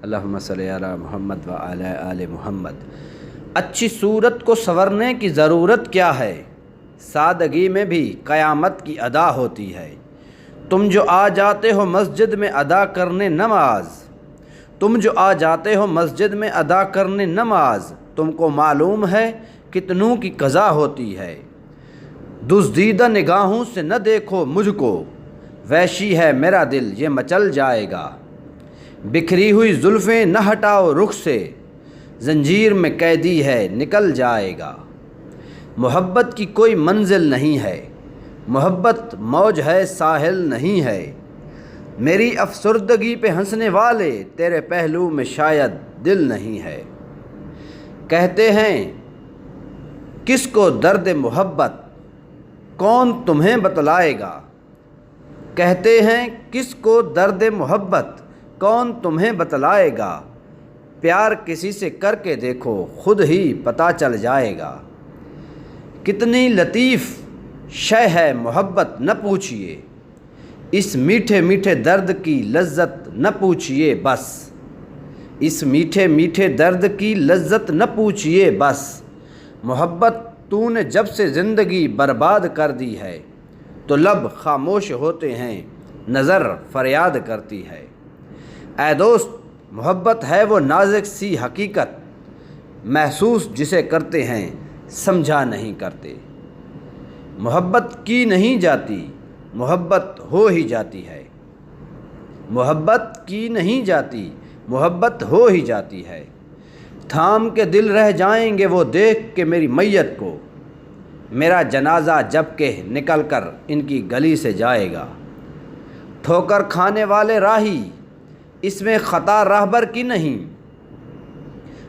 اللہم صلی علی محمد و علی آل محمد۔ اچھی صورت کو سنورنے کی ضرورت کیا ہے، سادگی میں بھی قیامت کی ادا ہوتی ہے۔ تم جو آ جاتے ہو مسجد میں ادا کرنے نماز، تم جو آ جاتے ہو مسجد میں ادا کرنے نماز، تم کو معلوم ہے کتنوں کی قضا ہوتی ہے۔ دزدیدہ نگاہوں سے نہ دیکھو مجھ کو، وحشی ہے میرا دل یہ مچل جائے گا۔ بکھری ہوئی زلفیں نہ ہٹاؤ رخ سے، زنجیر میں قیدی ہے نکل جائے گا۔ محبت کی کوئی منزل نہیں ہے، محبت موج ہے ساحل نہیں ہے۔ میری افسردگی پہ ہنسنے والے، تیرے پہلو میں شاید دل نہیں ہے۔ کہتے ہیں کس کو درد محبت، کون تمہیں بتلائے گا۔ کہتے ہیں کس کو درد محبت، کون تمہیں بتلائے گا۔ پیار کسی سے کر کے دیکھو خود ہی پتہ چل جائے گا۔ کتنی لطیف شے ہے محبت نہ پوچھئے، اس میٹھے میٹھے درد کی لذت نہ پوچھئے بس۔ اس میٹھے میٹھے درد کی لذت نہ پوچھئے بس۔ محبت تو نے جب سے زندگی برباد کر دی ہے، تو لب خاموش ہوتے ہیں نظر فریاد کرتی ہے۔ اے دوست محبت ہے وہ نازک سی حقیقت، محسوس جسے کرتے ہیں سمجھا نہیں کرتے۔ محبت کی نہیں جاتی، محبت ہو ہی جاتی ہے۔ محبت کی نہیں جاتی، محبت ہو ہی جاتی ہے۔ تھام کے دل رہ جائیں گے وہ دیکھ کے میری میت کو، میرا جنازہ جب کہ نکل کر ان کی گلی سے جائے گا۔ ٹھوکر کھانے والے راہی، اس میں خطا راہبر کی نہیں،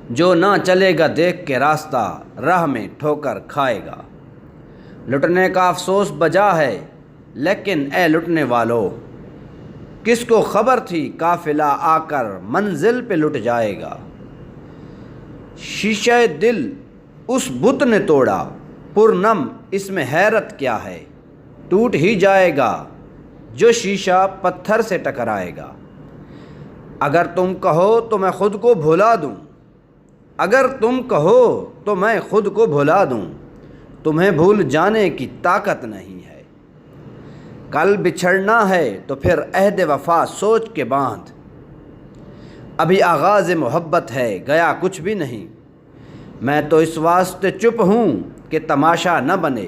جو نہ چلے گا دیکھ کے راستہ راہ میں ٹھوکر کھائے گا۔ لٹنے کا افسوس بجا ہے لیکن اے لٹنے والو، کس کو خبر تھی قافلہ آ کر منزل پہ لٹ جائے گا۔ شیشہ دل اس بت نے توڑا، پرنم اس میں حیرت کیا ہے۔ ٹوٹ ہی جائے گا جو شیشہ پتھر سے ٹکرائے گا۔ اگر تم کہو تو میں خود کو بھلا دوں، اگر تم کہو تو میں خود کو بھلا دوں، تمہیں بھول جانے کی طاقت نہیں ہے۔ کل بچھڑنا ہے تو پھر عہد وفا سوچ کے باندھ، ابھی آغاز محبت ہے گیا کچھ بھی نہیں۔ میں تو اس واسطے چپ ہوں کہ تماشا نہ بنے،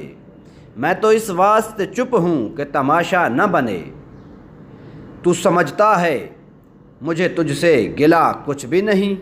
میں تو اس واسطے چپ ہوں کہ تماشا نہ بنے۔ تو سمجھتا ہے مجھے تجھ سے گلہ کچھ بھی نہیں۔